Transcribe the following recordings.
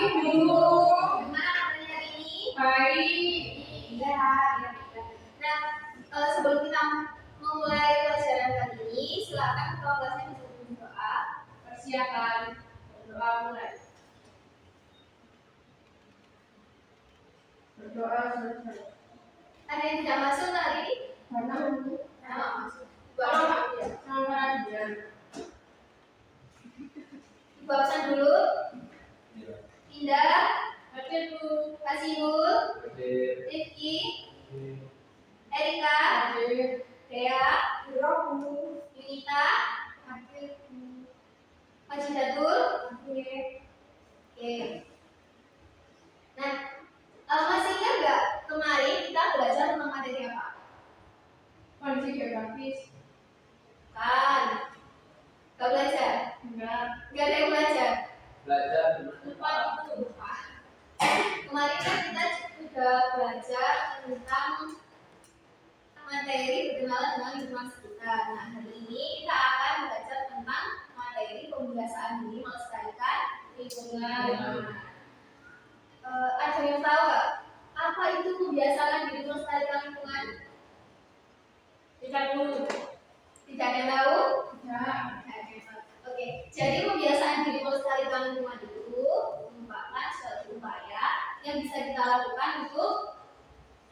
Ibu. Gimana kabarnya hari ini? Baik. Iya. Nah, sebelum kita memulai pelajaran kali ini, silakan ketua kelasnya bisa berdoa. Persiapan. Berdoa mulai. Berdoa selesai. Ada yang tidak masuk hari ini? Karena Masuk. sama dia. Ibu absen dulu. Indah, Hadir Bu. Kasihul, Rifki, Erika, Hadir. Dea, Bu. Yunita, Hadir Bu. Majidatul. Hadir. Oke. Nah, masih ingat nggak kemarin kita belajar tentang materi apa? Kondisi geografis. Kan, nggak belajar? Enggak. Nggak ada yang belajar? Belajar Lupa itu. Kemarin kan kita sudah belajar tentang materi berkenalan dengan lingkungan sekitar. Nah, hari ini kita akan belajar tentang materi pembiasaan diri melestarikan lingkungan. Ada yang tahu nggak apa itu membiasakan diri melestarikan lingkungan? Tidak dulu. Tidak ada yang tahu? Ya. Oke, jadi pembiasaan diri melestarikan lingkungan itu merupakan suatu upaya yang bisa kita lakukan untuk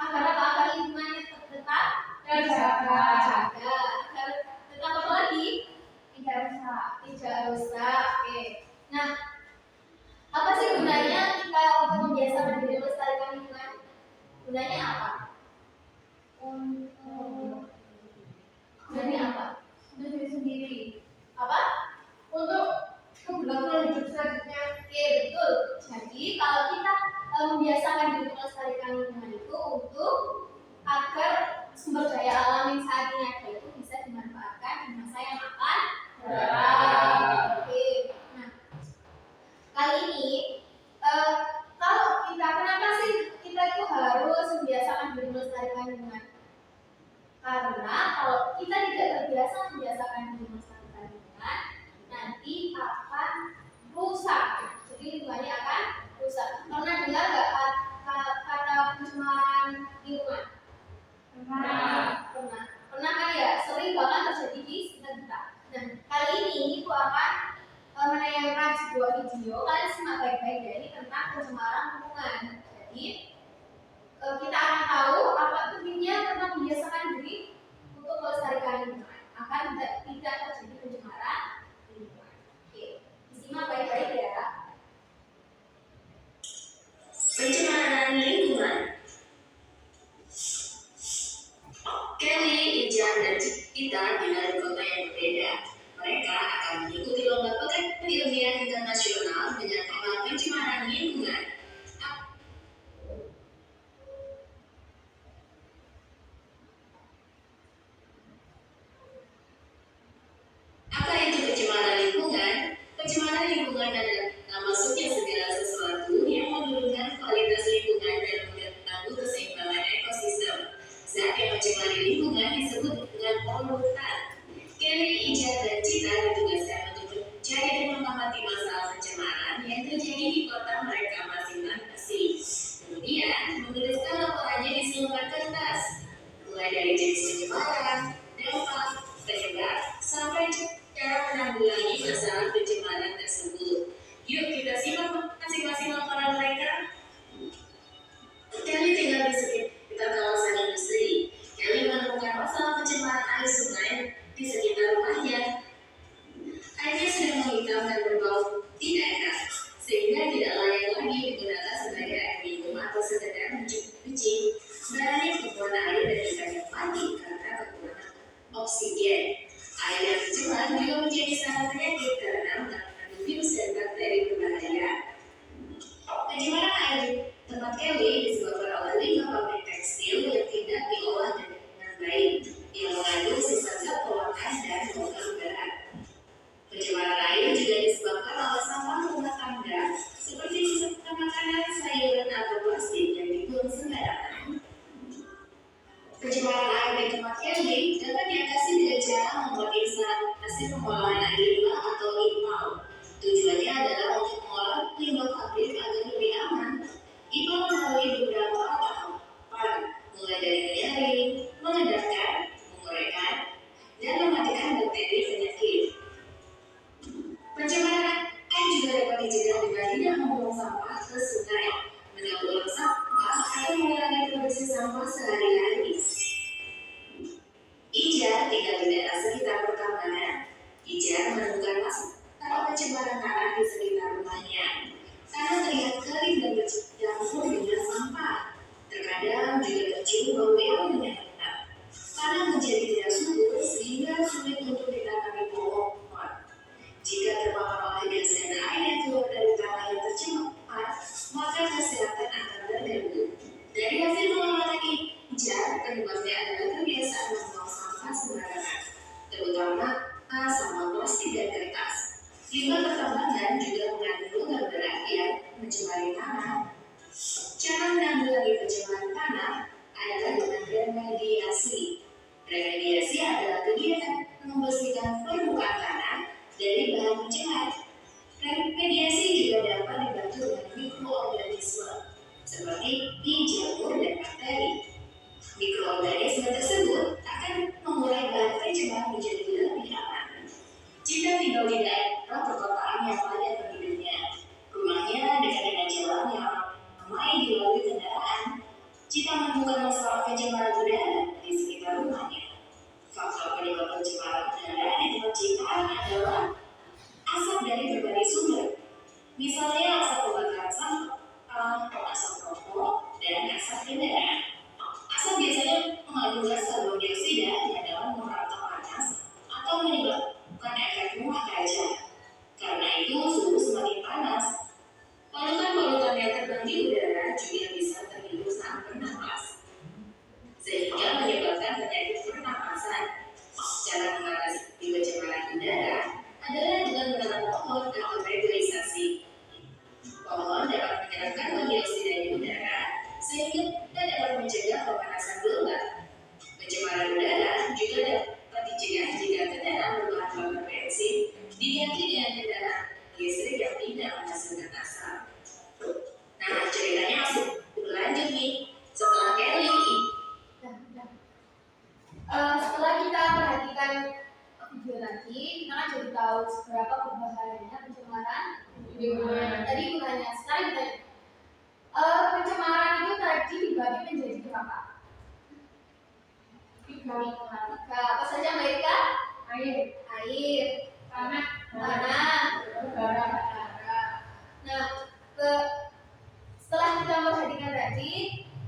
agar agar lingkungannya tetap Terjaga. agar tetap apa lagi? Tidak rusak. Oke. Nah, apa sih gunanya kita untuk membiasakan diri melestarikan lingkungan? Gunanya apa? Gunanya apa? Untuk diri sendiri. Apa? Untuk keberlangsungan hidup selanjutnya. Oke, betul. Jadi kalau kita membiasakan diri melestarikan lingkungan itu untuk agar sumber daya alam yang saat ini ada itu bisa dimanfaatkan di masa yang akan datang. Oke. Nah, kali ini kalau kita kenapa sih kita itu harus membiasakan diri melestarikan lingkungan? Karena kalau kita tidak terbiasa membiasakan diri melestarikan lingkungan, nanti akan rusak. Jadi lingkungannya akan rusak. Pernah dengar nggak kata pencemaran lingkungan? Pernah. Pernah kan ya? Sering banget terjadi di sekitar kita. Nah, kali ini aku akan menayangkan sebuah video. Kalian simak baik-baik ya, ini tentang pencemaran lingkungan. Jadi kita akan tahu apa pentingnya tentang membiasakan diri untuk melestarikan lingkungan agar tidak terjadi pencemaran lingkungan. Oke, disimak baik-baik ya. Pencemaran lingkungan. Kelly, Ijan, dan Cita tinggal di kota yang berbeda. Mereka akan mengikuti lomba pekan ilmiah internasional dengan tema pencemaran lingkungan. Apa itu pencemaran lingkungan? Pencemaran lingkungan adalah masuknya segala sesuatu yang menurunkan kualitas lingkungan dan mengganggu keseimbangan ekosistem. Zat yang mencemari lingkungan disebut dengan polutan. Kelly, Ijan, dan Cita ditugaskan untuk mencari dan mengamati masalah pencemaran yang terjadi di kota mereka masing-masing. Kemudian, menuliskan laporannya di selembar kertas, mulai dari jenis pencemaran, dampak, penyebab, sampai cara menanggulangi masalah pencemaran tersebut. Yuk kita simak masing-masing laporan mereka. Kelly tinggal di sekitar kawasan industri. Kelly menemukan masalah pencemaran air sungai di sekitar rumahnya. Airnya sudah menghitam dan berbau tidak enak, sehingga tidak layak lagi digunakan sebagai air minum atau sekedar mencuci. Banyak kebutuhan air dan ikan yang mati karena kekurangan oksigen. Air yang tercemar juga menjadi sangat penyakit karena mengandung virus dan bakteri berbahaya. Pencemaran air di tempat Kelly disebabkan oleh limbah pabrik tekstil yang tidak diolah dengan baik, yang mengandung sisa zat pewarna dan logam berat. Pencemaran air juga disebabkan oleh sampah rumah tangga seperti sisa makanan, sayuran, atau plastik yang dibuang sembarangan. Pencemaran air di tempat Kelly dapat diatasi dengan cara membuat instalasi pengolahan air limbah atau IPAL. Tujuannya adalah untuk mengolah limbah pabrik agar beberapa tahapan, mulai dari menyaring, mengedarkan, menguraikan, dan mematikan bakteri penyakit. Pencemaran air juga dapat dicegah dengan tidak membuang sampah ke sungai, mendaur ulang sampah, atau mengurangi produksi sampah sehari-hari. Ijar tinggal di daerah sekitar pertambangan. Ijar menemukan masalah pencemaran tanah di sekitar rumahnya. Tanah terlihat kering dan bercampur dengan sampah. Terkadang juga tercium bau yang menyengat. Tanah menjadi tidak subur sehingga sulit untuk ditangani pohon. Jika terpapar oleh gas dan air yang keluar dari tanah yang tercemar, maka kesehatan akan terganggu. Dari hasil pengamatan Ijar, penyebabnya adalah kebiasaan membuang sampah sembarangan, terutama sampah plastik dan kertas. Limbah pertambangan juga mengandung logam berat yang mencemari tanah. Cara menanggulangi pencemaran tanah adalah dengan remediasi. Remediasi adalah kegiatan membersihkan permukaan tanah dari bahan pencemar. Remediasi juga dapat dibantu dengan mikroorganisme seperti jamur dan bakteri. Mikroorganisme tersebut akan memulai bahan pencemar menjadi lebih aman. Jika tinggal di daerah perkotaan yang padat penduduknya, rumahnya dekat dengan jalan yang ramai dilalui kendaraan, jika menemukan masalah pencemaran udara di sekitar rumahnya. Faktor penyebab pencemaran udara di tempat Cita adalah asap dari berbagai sumber, misalnya asap pembakaran sampah, asap rokok, dan asap kendaraan. Asap biasanya mengandung gas karbon dioksida yang dapat merantau panas atau menyebabkan efek rumah kaca. Karena itu, suhu semakin panas, polutan-polutan yang terbang di udara juga bisa terhirup saat bernapas, sehingga menyebabkan penyakit pernapasan. Cara mengatasi pencemaran udara adalah dengan menanam pohon atau reboisasi. Pohon dapat menyerap karbon dioksida di udara sehingga dapat mencegah pemanasan global. Pencemaran udara juga dapat dicegah jika kendaraan berbahan bakar bensin diganti dengan kendaraan listrik yang tidak menghasilkan asap. Nah, ceritanya masih berlanjut nih. Setelah Kelly, Setelah kita perhatikan video tadi, kita kan jadi tahu seberapa berbahayanya pencemaran lingkungan. Tadi gunanya, sekarang kita pencemaran itu tadi dibagi menjadi berapa? Tiga. Apa saja mereka? Air, tanah, udara. Nah, setelah kita memperhatikan tadi,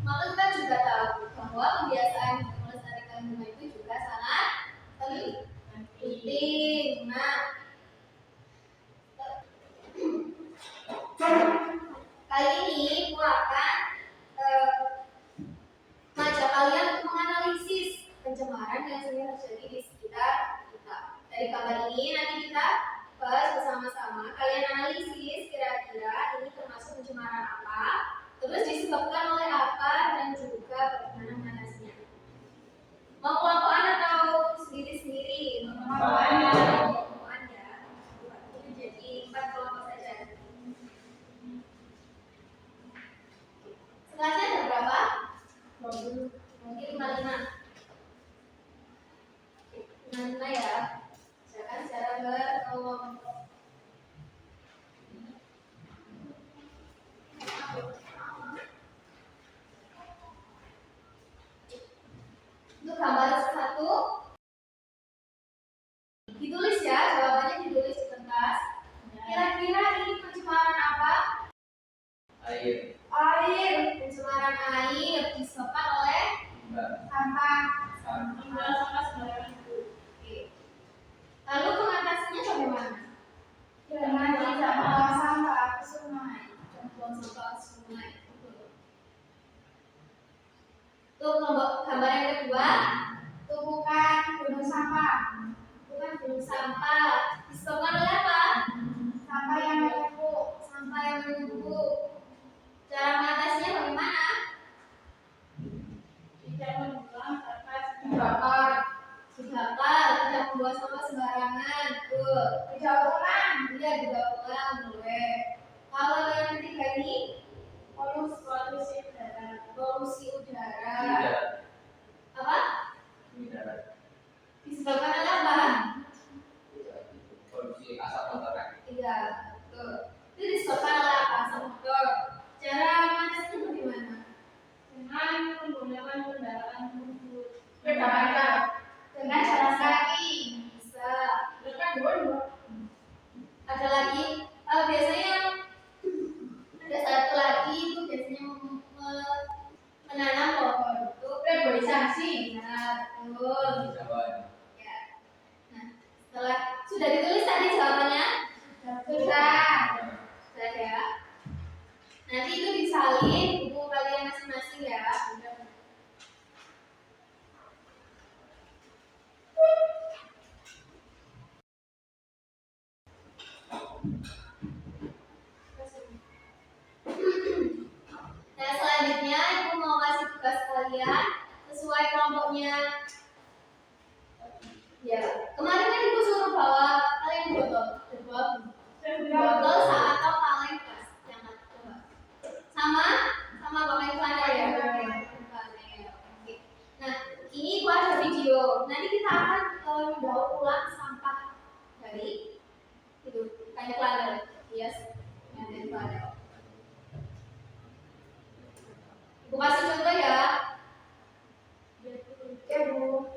maka kita juga tahu bahwa kebiasaan melestarikan bunga itu juga sangat penting. Nah, kali ini aku akan mengajak kalian untuk menganalisis pencemaran yang sering terjadi di sekitar kita. Dari gambar ini nanti kita bahas bersama-sama. Kalian analisis kira-kira ini termasuk pencemaran apa, terus disebabkan oleh apa, dan juga bagaimana mengatasinya. Mau kelompokan atau sendiri-sendiri? Kelompokan ya. Jadi 4 kelompok saja. Setelahnya ada berapa? 20. Mungkin 55. 55 ya. Silakan secara berkelompok. Untuk gambar satu, ditulis ya, jawabannya ditulis di kertas. Kira-kira ini pencemaran apa? Air. Pencemaran air disebabkan oleh sampah. Oke. Lalu pengatasinya bagaimana? Dengan tidak membuang sampah ke sungai. Buang sampah ke sungai. Untuk gambar yang kedua, Tumpukan gunung sampah. bukan gunung sampah. Disebabkan oleh apa? Sampah yang menumpuk. Sampah yang menumpuk. Cara mengatasinya bagaimana? Tidak membuang sampah Dibakar. Tidak membuang sampah sembarangan. Tuh. didaur ulang. Iya, didaur ulang boleh. Kalau yang ketiga ini, Polusi udara. Bu kasih contoh ya. Oke, Bu.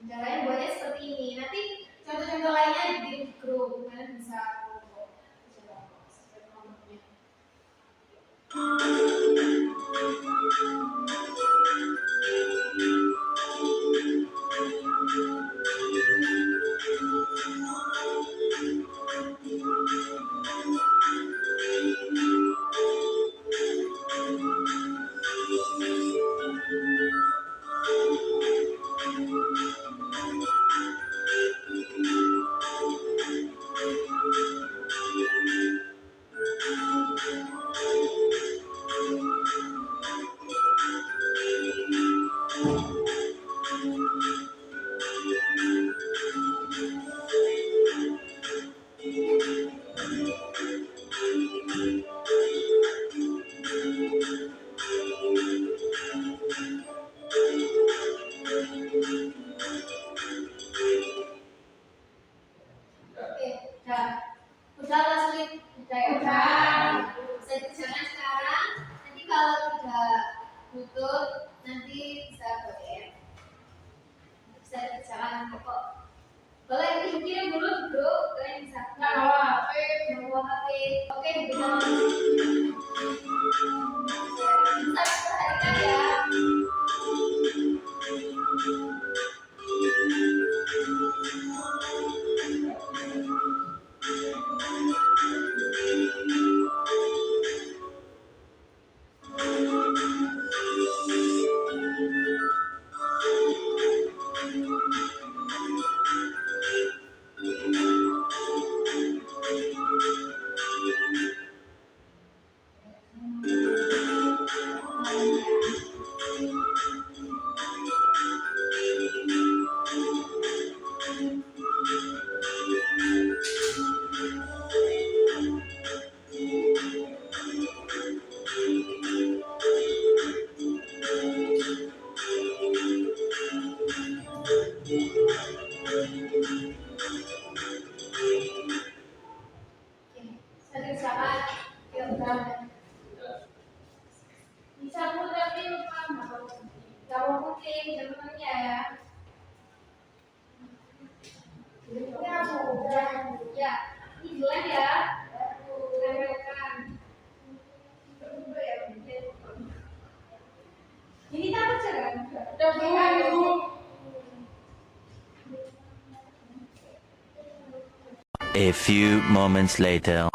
Caranya buatnya seperti ini. Nanti contoh-contoh lainnya di grup. Kalian bisa coba subscribe nomornya. Oke, udah lah sulit, udah ya. Udah. Bisa dikerjakan sekarang. Nanti kalau udah butuh, nanti bisa boleh. Bisa dikerjakan kok. Kalau yang dikirim dulu bro, kalian bisa. Nggak bawa HP. Bawa HP. Oke, bisa. Bisa diperhatikan ya. Saya kerjakan. Ya udah. Bisa pun tapi lupa nggak mau putih teman-temannya ya. Ya, Bu. Udah. Ya, ini jelas ya. Tempelkan. Ini tak kan? Udah, Bu. A few moments later.